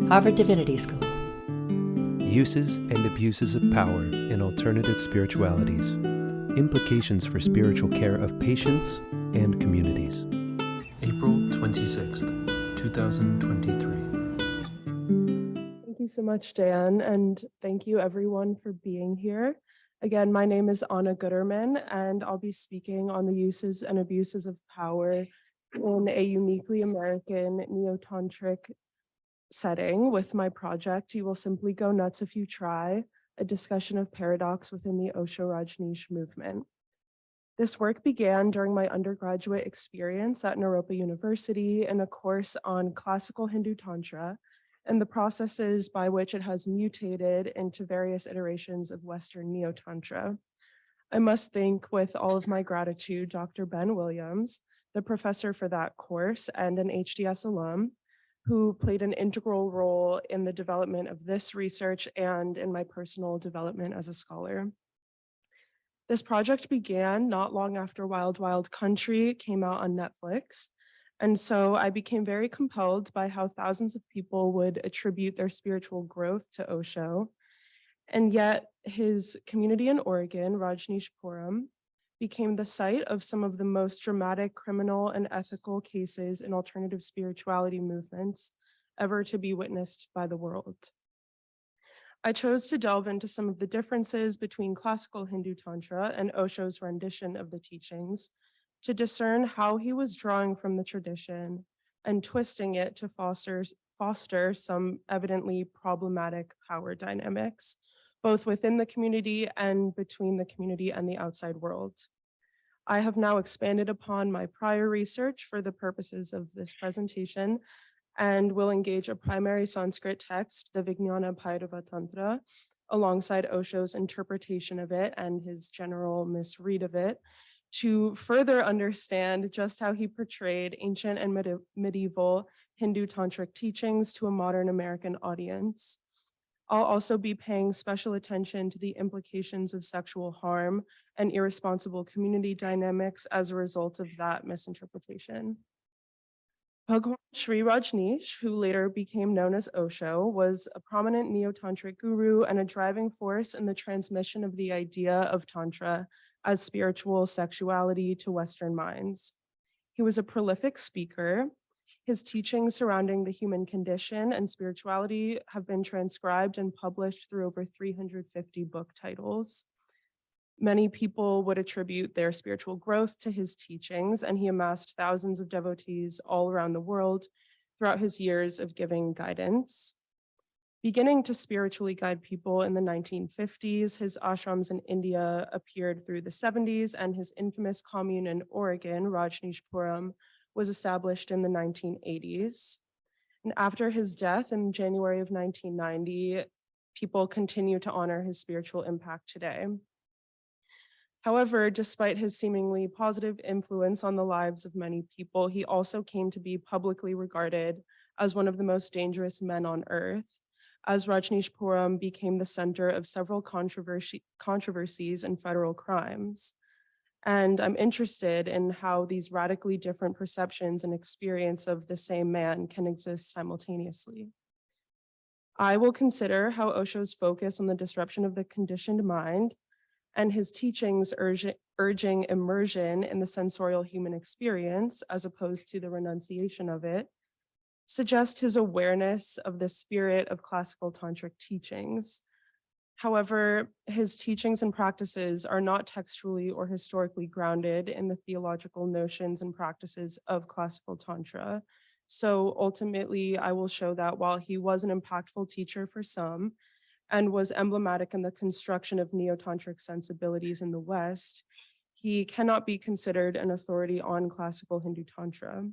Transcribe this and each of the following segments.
Harvard Divinity School. Uses and abuses of power in alternative spiritualities. Implications for spiritual care of patients and communities. April 26th, 2023. Thank you so much, Dan, and thank you everyone for being here. Again, my name is Anna Gooderman, and I'll be speaking on the uses and abuses of power in a uniquely American neo-tantric setting with my project, You Will Simply Go Nuts If You Try, a discussion of paradox within the Osho Rajneesh movement. This work began during my undergraduate experience at Naropa University in a course on classical Hindu Tantra and the processes by which it has mutated into various iterations of Western Neo-Tantra. I must thank with all of my gratitude Dr. Ben Williams, the professor for that course and an HDS alum, who played an integral role in the development of this research and in my personal development as a scholar. This project began not long after Wild Wild Country came out on Netflix. And so I became very compelled by how thousands of people would attribute their spiritual growth to Osho. And yet his community in Oregon, Rajneeshpuram, became the site of some of the most dramatic criminal and ethical cases in alternative spirituality movements ever to be witnessed by the world. I chose to delve into some of the differences between classical Hindu Tantra and Osho's rendition of the teachings to discern how he was drawing from the tradition and twisting it to foster some evidently problematic power dynamics, both within the community and between the community and the outside world. I have now expanded upon my prior research for the purposes of this presentation and will engage a primary Sanskrit text, the Vijnana Bhairava Tantra, alongside Osho's interpretation of it and his general misread of it, to further understand just how he portrayed ancient and medieval Hindu tantric teachings to a modern American audience. I'll also be paying special attention to the implications of sexual harm and irresponsible community dynamics as a result of that misinterpretation. Bhagwan Sri Rajneesh, who later became known as Osho, was a prominent neo-tantric guru and a driving force in the transmission of the idea of Tantra as spiritual sexuality to Western minds. He was a prolific speaker. His teachings surrounding the human condition and spirituality have been transcribed and published through over 350 book titles. Many people would attribute their spiritual growth to his teachings, and he amassed thousands of devotees all around the world throughout his years of giving guidance. Beginning to spiritually guide people in the 1950s, his ashrams in India appeared through the 70s, and his infamous commune in Oregon, Rajneeshpuram, was established in the 1980s. And after his death in January of 1990, people continue to honor his spiritual impact today. However, despite his seemingly positive influence on the lives of many people, he also came to be publicly regarded as one of the most dangerous men on earth, as Rajneeshpuram became the center of several controversies and federal crimes. And I'm interested in how these radically different perceptions and experience of the same man can exist simultaneously. I will consider how Osho's focus on the disruption of the conditioned mind and his teachings urging immersion in the sensorial human experience, as opposed to the renunciation of it, suggest his awareness of the spirit of classical tantric teachings. However, his teachings and practices are not textually or historically grounded in the theological notions and practices of classical tantra. So ultimately, I will show that while he was an impactful teacher for some, and was emblematic in the construction of neo-tantric sensibilities in the West, he cannot be considered an authority on classical Hindu Tantra.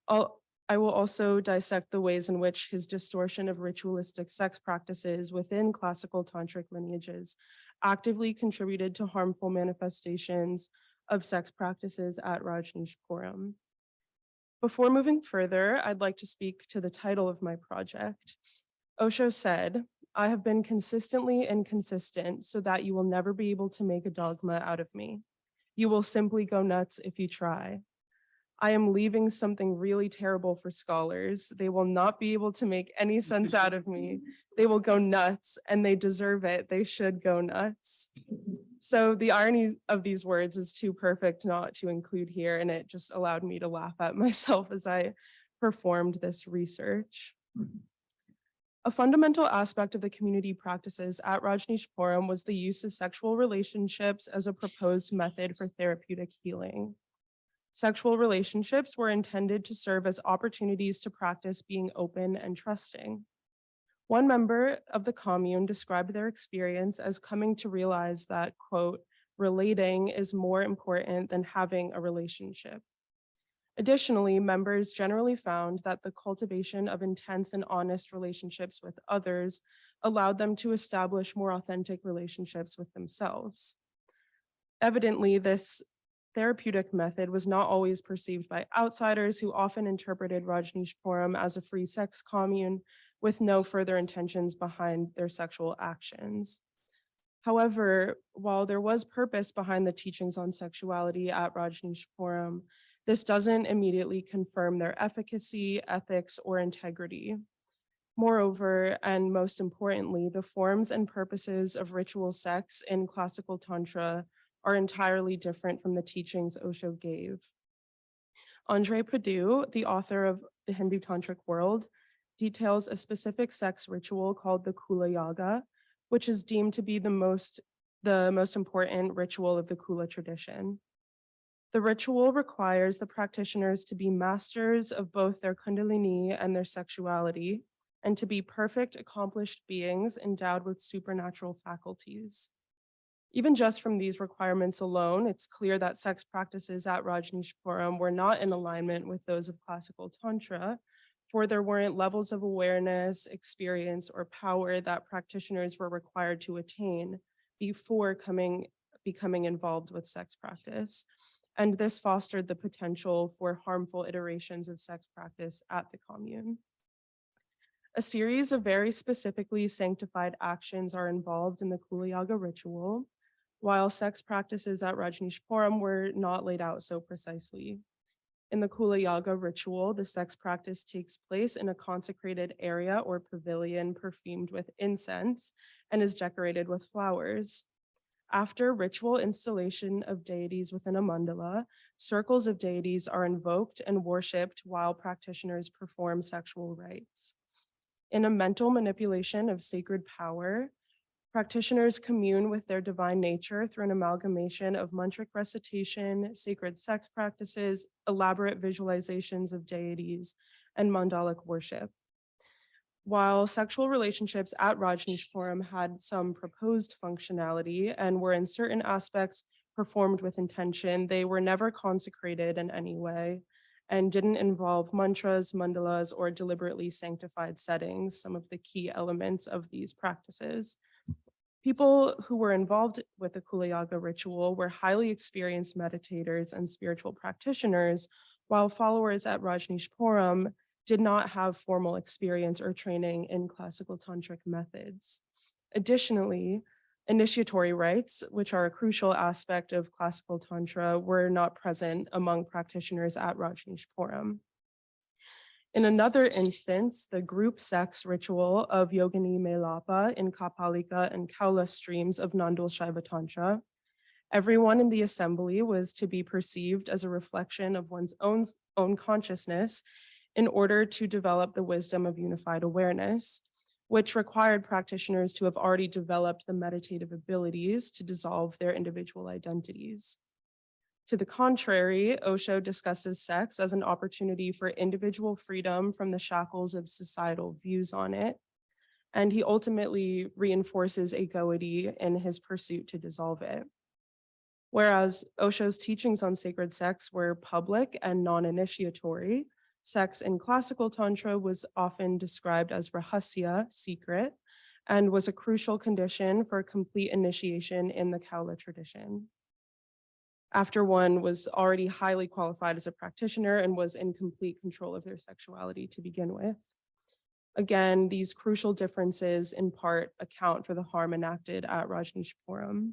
I will also dissect the ways in which his distortion of ritualistic sex practices within classical tantric lineages actively contributed to harmful manifestations of sex practices at Rajneeshpuram. Before moving further, I'd like to speak to the title of my project. Osho said, "I have been consistently inconsistent so that you will never be able to make a dogma out of me. You will simply go nuts if you try. I am leaving something really terrible for scholars. They will not be able to make any sense out of me. They will go nuts, and they deserve it. They should go nuts. So the irony of these words is too perfect not to include here, and it just allowed me to laugh at myself as I performed this research. A fundamental aspect of the community practices at Rajneeshpuram was the use of sexual relationships as a proposed method for therapeutic healing. Sexual relationships were intended to serve as opportunities to practice being open and trusting. One member of the commune described their experience as coming to realize that, quote, relating is more important than having a relationship. Additionally, members generally found that the cultivation of intense and honest relationships with others allowed them to establish more authentic relationships with themselves. Evidently, this therapeutic method was not always perceived by outsiders who often interpreted Rajneeshpuram as a free sex commune with no further intentions behind their sexual actions. However, while there was purpose behind the teachings on sexuality at Rajneeshpuram, this doesn't immediately confirm their efficacy, ethics, or integrity. Moreover, and most importantly, the forms and purposes of ritual sex in classical Tantra are entirely different from the teachings Osho gave. Andre Perdue, the author of The Hindu Tantric World, details a specific sex ritual called the Kula Yaga, which is deemed to be the most important ritual of the Kula tradition. The ritual requires the practitioners to be masters of both their Kundalini and their sexuality, and to be perfect, accomplished beings endowed with supernatural faculties. Even just from these requirements alone, it's clear that sex practices at Rajneeshpuram were not in alignment with those of classical Tantra, for there weren't levels of awareness, experience, or power that practitioners were required to attain before becoming involved with sex practice. And this fostered the potential for harmful iterations of sex practice at the commune. A series of very specifically sanctified actions are involved in the Kula Yaga ritual, while sex practices at Rajneeshpuram were not laid out so precisely. In the Kula Yaga ritual, the sex practice takes place in a consecrated area or pavilion perfumed with incense and is decorated with flowers. After ritual installation of deities within a mandala, circles of deities are invoked and worshipped while practitioners perform sexual rites. In a mental manipulation of sacred power, practitioners commune with their divine nature through an amalgamation of mantric recitation, sacred sex practices, elaborate visualizations of deities, and mandalic worship. While sexual relationships at Rajneeshpuram had some proposed functionality and were in certain aspects performed with intention, they were never consecrated in any way and didn't involve mantras, mandalas, or deliberately sanctified settings, some of the key elements of these practices. People who were involved with the Kula Yaga ritual were highly experienced meditators and spiritual practitioners, while followers at Rajneeshpuram did not have formal experience or training in classical tantric methods. Additionally, initiatory rites, which are a crucial aspect of classical tantra, were not present among practitioners at Rajneeshpuram. In another instance, the group sex ritual of Yogini Melapa in Kapalika and Kaula streams of Nandul Shaiva Tantra, everyone in the assembly was to be perceived as a reflection of one's own consciousness in order to develop the wisdom of unified awareness, which required practitioners to have already developed the meditative abilities to dissolve their individual identities. To the contrary, Osho discusses sex as an opportunity for individual freedom from the shackles of societal views on it, and he ultimately reinforces egoity in his pursuit to dissolve it. Whereas Osho's teachings on sacred sex were public and non-initiatory, sex in classical Tantra was often described as rahasya, secret, and was a crucial condition for complete initiation in the Kaula tradition. After one was already highly qualified as a practitioner and was in complete control of their sexuality to begin with. Again, these crucial differences in part account for the harm enacted at Rajneeshpuram.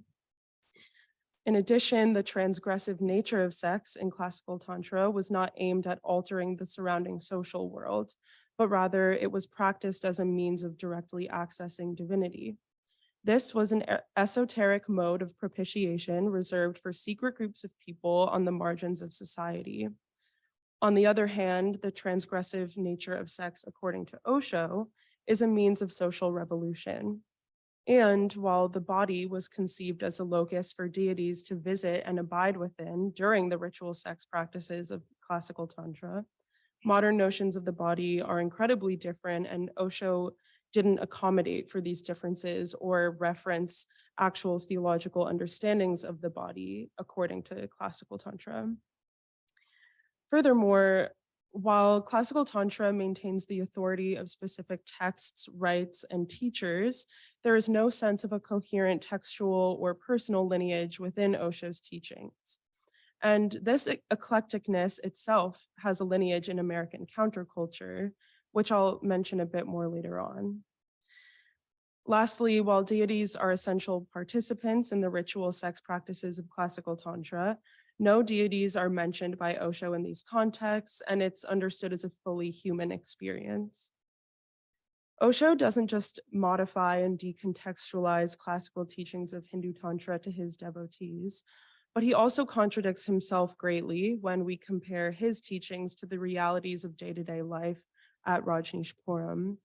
In addition, the transgressive nature of sex in classical Tantra was not aimed at altering the surrounding social world, but rather it was practiced as a means of directly accessing divinity. This was an esoteric mode of propitiation reserved for secret groups of people on the margins of society. On the other hand, the transgressive nature of sex, according to Osho, is a means of social revolution. And while the body was conceived as a locus for deities to visit and abide within during the ritual sex practices of classical Tantra, modern notions of the body are incredibly different, and Osho didn't accommodate for these differences or reference actual theological understandings of the body according to classical Tantra. Furthermore, while classical Tantra maintains the authority of specific texts, rites, and teachers, there is no sense of a coherent textual or personal lineage within Osho's teachings. And this eclecticness itself has a lineage in American counterculture, which I'll mention a bit more later on. Lastly, while deities are essential participants in the ritual sex practices of classical Tantra, no deities are mentioned by Osho in these contexts, and it's understood as a fully human experience. Osho doesn't just modify and decontextualize classical teachings of Hindu Tantra to his devotees, but he also contradicts himself greatly when we compare his teachings to the realities of day-to-day life at Rajneeshpuram.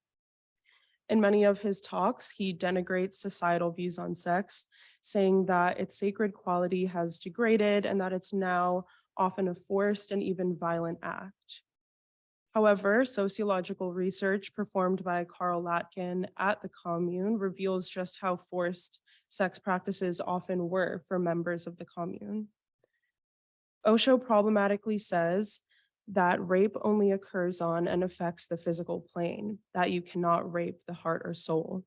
In many of his talks, he denigrates societal views on sex, saying that its sacred quality has degraded and that it's now often a forced and even violent act. However, sociological research performed by Carl Latkin at the Commune reveals just how forced sex practices often were for members of the Commune. Osho problematically says that rape only occurs on and affects the physical plane, that you cannot rape the heart or soul.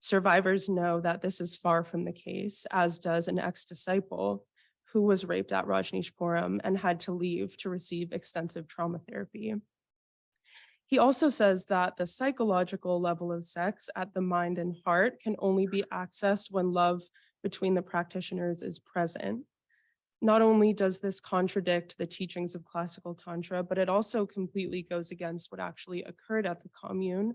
Survivors know that this is far from the case, as does an ex-disciple who was raped at Rajneeshpuram and had to leave to receive extensive trauma therapy. He also says that the psychological level of sex at the mind and heart can only be accessed when love between the practitioners is present. Not only does this contradict the teachings of classical Tantra, but it also completely goes against what actually occurred at the Commune,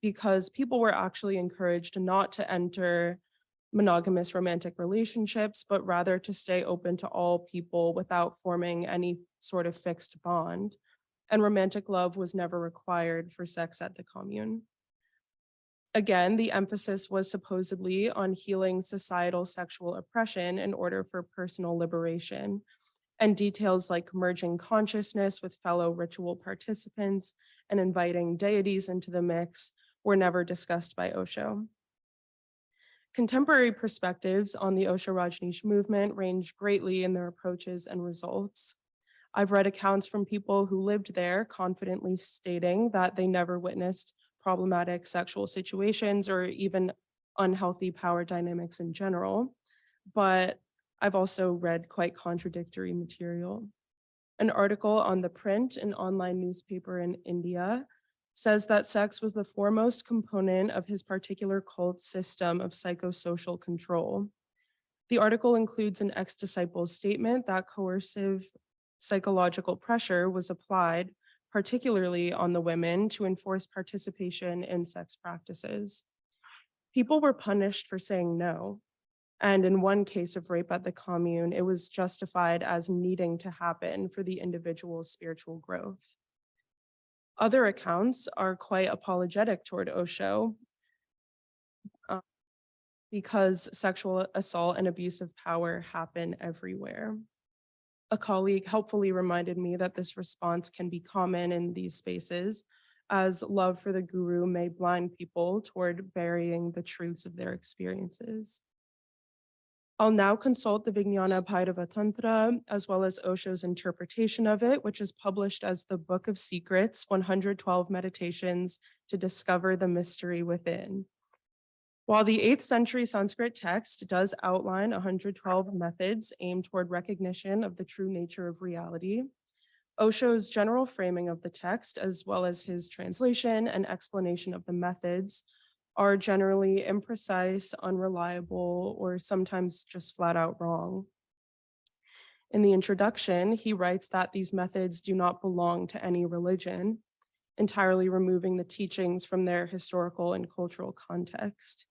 because people were actually encouraged not to enter monogamous romantic relationships, but rather to stay open to all people without forming any sort of fixed bond. And romantic love was never required for sex at the Commune. Again, the emphasis was supposedly on healing societal sexual oppression in order for personal liberation, and details like merging consciousness with fellow ritual participants and inviting deities into the mix were never discussed by Osho. Contemporary perspectives on the Osho Rajneesh movement range greatly in their approaches and results. I've read accounts from people who lived there confidently stating that they never witnessed problematic sexual situations or even unhealthy power dynamics in general, but I've also read quite contradictory material. An article on the print and online newspaper in India says that sex was the foremost component of his particular cult's system of psychosocial control. The article includes an ex-disciple's statement that coercive psychological pressure was applied, particularly on the women, to enforce participation in sex practices. People were punished for saying no. And in one case of rape at the Commune, it was justified as needing to happen for the individual's spiritual growth. Other accounts are quite apologetic toward Osho because sexual assault and abuse of power happen everywhere. A colleague helpfully reminded me that this response can be common in these spaces, as love for the guru may blind people toward burying the truths of their experiences. I'll now consult the Vijnana Bhairava Tantra, as well as Osho's interpretation of it, which is published as the Book of Secrets, 112 Meditations to Discover the Mystery Within. While the 8th century Sanskrit text does outline 112 methods aimed toward recognition of the true nature of reality, Osho's general framing of the text, as well as his translation and explanation of the methods, are generally imprecise, unreliable, or sometimes just flat out wrong. In the introduction, he writes that these methods do not belong to any religion, entirely removing the teachings from their historical and cultural context.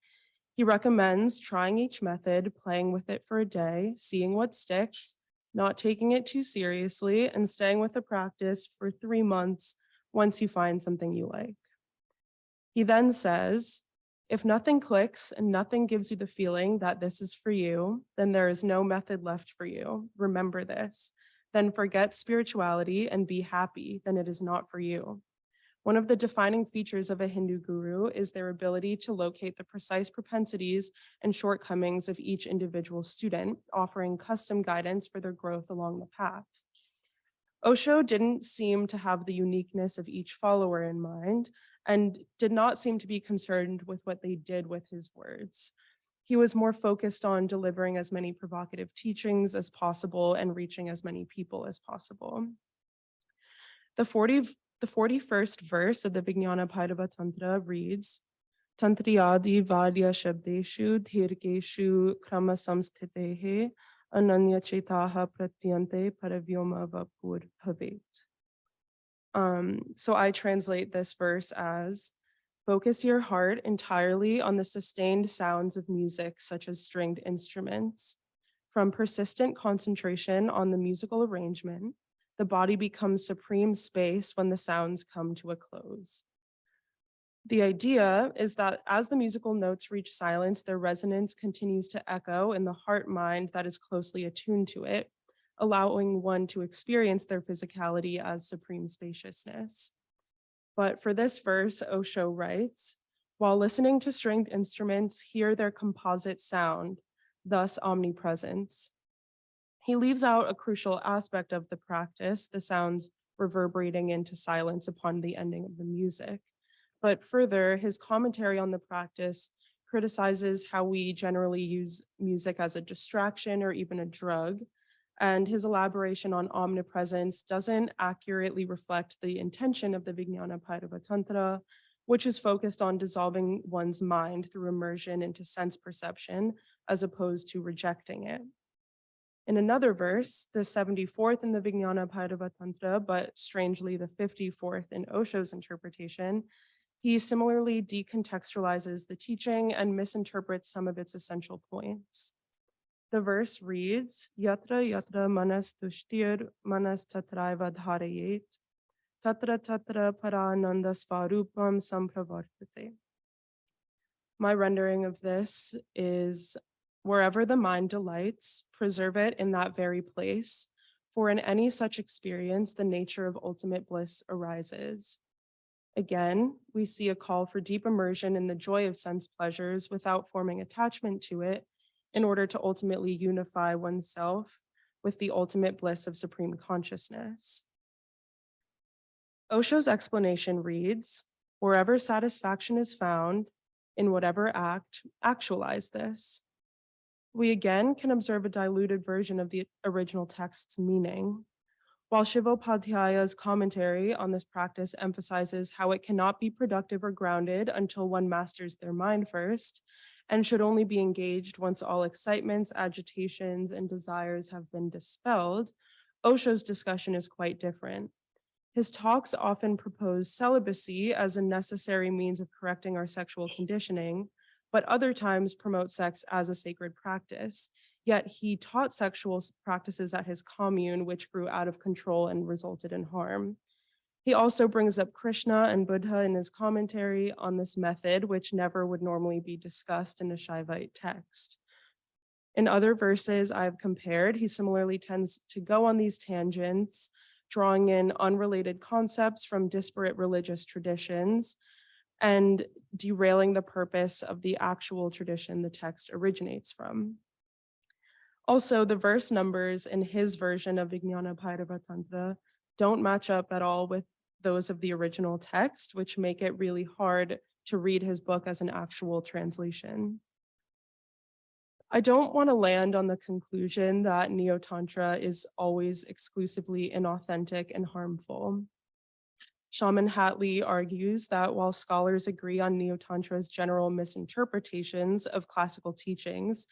He recommends trying each method, playing with it for a day, seeing what sticks, not taking it too seriously, and staying with the practice for 3 months once you find something you like. He then says, if nothing clicks and nothing gives you the feeling that this is for you, then there is no method left for you. Remember this. Then forget spirituality and be happy, then it is not for you. One of the defining features of a Hindu guru is their ability to locate the precise propensities and shortcomings of each individual student, offering custom guidance for their growth along the path. Osho didn't seem to have the uniqueness of each follower in mind and did not seem to be concerned with what they did with his words. He was more focused on delivering as many provocative teachings as possible and reaching as many people as possible. The 41st verse of the Vijnana Bhairava Tantra reads, Tantriyadi Vadya Shabdeshu Dhirgeshu Krama Samsthitehe Ananya Chetaha Pratyante Paravyoma Vapur Bhavet. So I translate this verse as, focus your heart entirely on the sustained sounds of music, such as stringed instruments. From persistent concentration on the musical arrangement, the body becomes supreme space when the sounds come to a close. The idea is that as the musical notes reach silence, their resonance continues to echo in the heart-mind that is closely attuned to it, allowing one to experience their physicality as supreme spaciousness. But for this verse, Osho writes, while listening to stringed instruments, hear their composite sound, thus omnipresence. He leaves out a crucial aspect of the practice, the sounds reverberating into silence upon the ending of the music. But further, his commentary on the practice criticizes how we generally use music as a distraction or even a drug. And his elaboration on omnipresence doesn't accurately reflect the intention of the Vijnana Bhairava Tantra, which is focused on dissolving one's mind through immersion into sense perception, as opposed to rejecting it. In another verse, the 74th in the Vijnana Bhairava Tantra, but strangely the 54th in Osho's interpretation, he similarly decontextualizes the teaching and misinterprets some of its essential points. The verse reads, Yatra yatra manas tushtir manas tatraiva dharayet, tatra tatra parananda svarupam sampravartate. My rendering of this is, wherever the mind delights, preserve it in that very place, for in any such experience, the nature of ultimate bliss arises. Again, we see a call for deep immersion in the joy of sense pleasures without forming attachment to it, in order to ultimately unify oneself with the ultimate bliss of supreme consciousness. Osho's explanation reads, wherever satisfaction is found, in whatever act, actualize this. We again can observe a diluted version of the original text's meaning. While Shivopadhyay's commentary on this practice emphasizes how it cannot be productive or grounded until one masters their mind first, and should only be engaged once all excitements, agitations, and desires have been dispelled, Osho's discussion is quite different. His talks often propose celibacy as a necessary means of correcting our sexual conditioning, but other times promote sex as a sacred practice. Yet he taught sexual practices at his commune, which grew out of control and resulted in harm. He also brings up Krishna and Buddha in his commentary on this method, which never would normally be discussed in a Shaivite text. In other verses I've compared, he similarly tends to go on these tangents, drawing in unrelated concepts from disparate religious traditions and derailing the purpose of the actual tradition the text originates from. Also, the verse numbers in his version of Vijnana Bhairava Tantra don't match up at all with those of the original text, which make it really hard to read his book as an actual translation. I don't want to land on the conclusion that Neo-Tantra is always exclusively inauthentic and harmful. Shaman Hatley argues that while scholars agree on Neo-Tantra's general misinterpretations of classical teachings,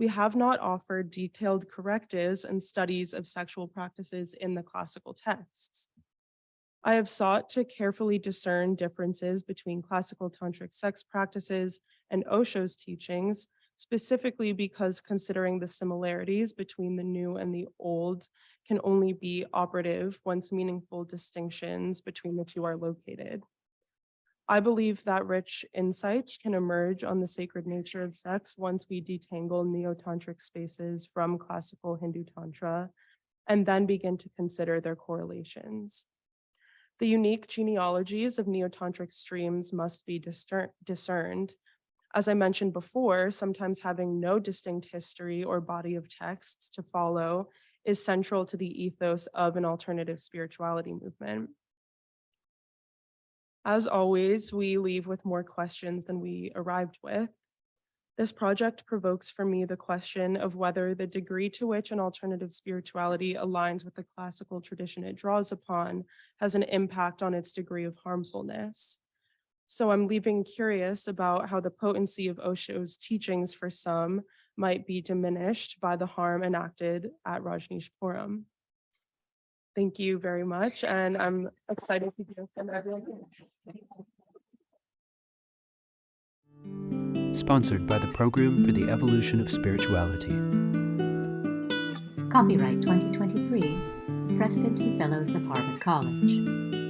we have not offered detailed correctives and studies of sexual practices in the classical texts. I have sought to carefully discern differences between classical tantric sex practices and Osho's teachings, specifically because considering the similarities between the new and the old can only be operative once meaningful distinctions between the two are located. I believe that rich insights can emerge on the sacred nature of sex once we detangle neo-tantric spaces from classical Hindu Tantra and then begin to consider their correlations. The unique genealogies of neo-tantric streams must be discerned. As I mentioned before, sometimes having no distinct history or body of texts to follow is central to the ethos of an alternative spirituality movement. As always, we leave with more questions than we arrived with. This project provokes for me the question of whether the degree to which an alternative spirituality aligns with the classical tradition it draws upon has an impact on its degree of harmfulness. So I'm leaving curious about how the potency of Osho's teachings for some might be diminished by the harm enacted at Rajneeshpuram. Thank you very much, and I'm excited to hear from everyone. Sponsored by the Program for the Evolution of Spirituality. Copyright 2023, President and Fellows of Harvard College.